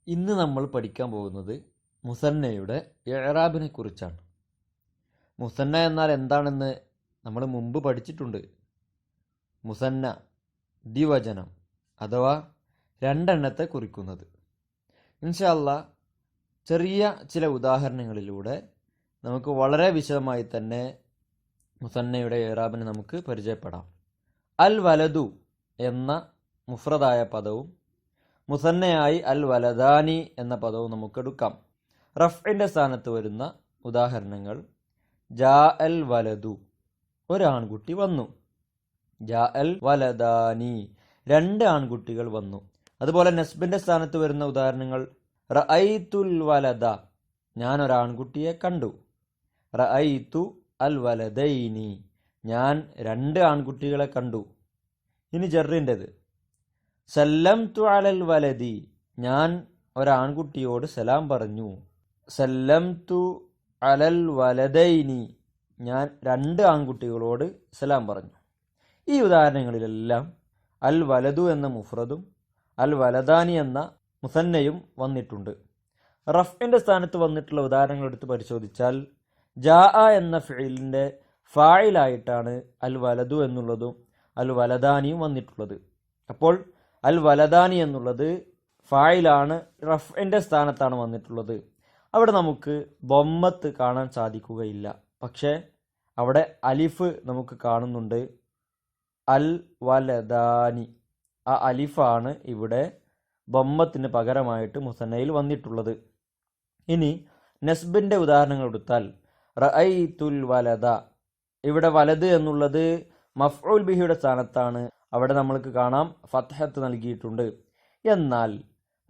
ഇന്ന് നമ്മൾ പഠിക്കാൻ പോകുന്നത് മുസന്നയുടെ ഇഅ്റാബിനെ കുറിച്ചാണ്. മുസന്ന എന്നാൽ എന്താണെന്ന് നമ്മൾ മുമ്പ് പഠിച്ചിട്ടുണ്ട്. മുസന്ന ദ്വിവചനം അഥവാ രണ്ടെണ്ണത്തെ കുറിക്കുന്നത്. ഇൻഷാ അല്ലാഹ് ചെറിയ ചില ഉദാഹരണങ്ങളിലൂടെ നമുക്ക് വളരെ വിശദമായി തന്നെ മുസന്നയുടെ ഇഅ്റാബിനെ നമുക്ക് പരിചയപ്പെടാം. അൽ വലദു എന്ന മുഫ്രദായ പദവും മുസന്നയായി അൽ വലദാനി എന്ന പദവും നമുക്കെടുക്കാം. റഫ്ഇന്റെ സ്ഥാനത്ത് വരുന്ന ഉദാഹരണങ്ങൾ: ജാ അൽ വലദു, ഒരാൺകുട്ടി വന്നു. ജാ അൽ വലദാനി, രണ്ട് ആൺകുട്ടികൾ വന്നു. അതുപോലെ നസ്ബിന്റെ സ്ഥാനത്ത് വരുന്ന ഉദാഹരണങ്ങൾ: റഅയ്തുൽ വലദ, ഞാൻ ഒരാൺകുട്ടിയെ കണ്ടു. റഅയ്തു അൽ വലദൈനി, ഞാൻ രണ്ട് ആൺകുട്ടികളെ കണ്ടു. ഇനി ജറിൻ്റെത്: സല്ലംതു അലൽ വലദി, ഞാൻ ഒരാൺകുട്ടിയോട് സലാം പറഞ്ഞു. സല്ലംതു അലൽ വലദൈനി, ഞാൻ രണ്ട് ആൺകുട്ടികളോട് സലാം പറഞ്ഞു. ഈ ഉദാഹരണങ്ങളിലെല്ലാം അൽ വലദു എന്ന മുഫ്രദും അൽ വലദാനി എന്ന മുസന്നയും വന്നിട്ടുണ്ട്. റഫ്ഇന്റെ സ്ഥാനത്ത് വന്നിട്ടുള്ള ഉദാഹരണങ്ങൾ എടുത്ത് പരിശോധിച്ചാൽ ജാ എന്ന ഫിഇലിന്റെ ഫായിലായിട്ടാണ് അൽ വലദു എന്നുള്ളതും അൽ വലദാനിയും വന്നിട്ടുള്ളത്. അപ്പോൾ അൽ വലദാനി എന്നുള്ളത് ഫായിലാണ്, റഫ്ഇന്റെ സ്ഥാനത്താണ് വന്നിട്ടുള്ളത്. അവിടെ നമുക്ക് ബൊമ്മത്ത് കാണാൻ സാധിക്കുകയില്ല, പക്ഷേ അവിടെ അലിഫ് നമുക്ക് കാണുന്നുണ്ട്. അൽ വലദാനി, ആ അലിഫാണ് ഇവിടെ ബൊമ്മത്തിന് പകരമായിട്ട് മുസന്നയിൽ വന്നിട്ടുള്ളത്. ഇനി നസ്ബിന്റെ ഉദാഹരണങ്ങൾ എടുത്താൽ റഅയ്തുൽ വലദ, ഇവിടെ വലത് എന്നുള്ളത് മഫ്ഊൽ ബിഹിയുടെ സ്ഥാനത്താണ്. അവിടെ നമ്മൾക്ക് കാണാം ഫത്ഹത്ത് നൽകിയിട്ടുണ്ട്. എന്നാൽ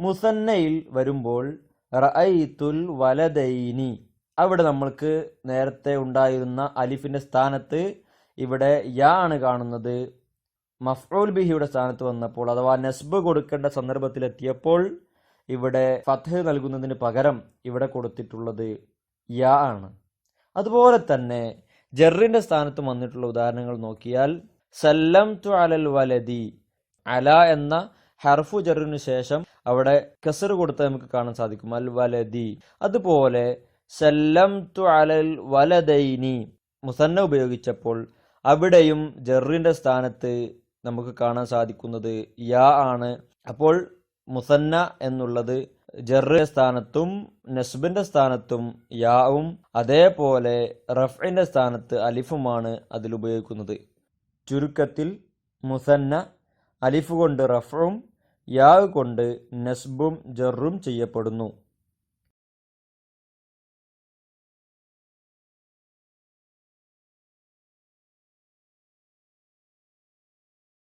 മുസന്നയിൽ വരുമ്പോൾ റഅയ്തുൽ വലദൈനി, അവിടെ നമ്മൾക്ക് നേരത്തെ ഉണ്ടായിരുന്ന അലിഫിന്റെ സ്ഥാനത്ത് ഇവിടെ യാ ആണ് കാണുന്നത്. മഫ്ഊൽ ബിഹിയുടെ സ്ഥാനത്ത് വന്നപ്പോൾ അഥവാ നസ്ബ് കൊടുക്കേണ്ട സന്ദർഭത്തിലെത്തിയപ്പോൾ ഇവിടെ ഫത്ഹ് നൽകുന്നതിന് പകരം ഇവിടെ കൊടുത്തിട്ടുള്ളത് യാ ആണ്. അതുപോലെ തന്നെ ജറിന്റെ സ്ഥാനത്ത് വന്നിട്ടുള്ള ഉദാഹരണങ്ങൾ നോക്കിയാൽ സല്ലംതു അലൽ വലദി, അല എന്ന ഹർഫു ജറിനു ശേഷം അവിടെ കസർ കൊടുത്ത് നമുക്ക് കാണാൻ സാധിക്കും, അൽ വലദി. അതുപോലെ സല്ലംതു അലൽ വലദൈനി, മുസന്ന ഉപയോഗിച്ചപ്പോൾ അവിടെയും ജറിന്റെ സ്ഥാനത്ത് നമുക്ക് കാണാൻ സാധിക്കുന്നത് യാ ആണ്. അപ്പോൾ മുസന്ന എന്നുള്ളത് ജറിന്റെ സ്ഥാനത്തും നസ്ബിന്റെ സ്ഥാനത്തും യാവും അതേപോലെ റഫ്ഇന്റെ സ്ഥാനത്ത് അലിഫുമാണ് അതിൽ ഉപയോഗിക്കുന്നത്. ചുരുക്കത്തിൽ മുസന്ന അലിഫ് കൊണ്ട് റഫ്ഉം യാ കൊണ്ട് നസ്ബും ജറും ചെയ്യപ്പെടുന്നു.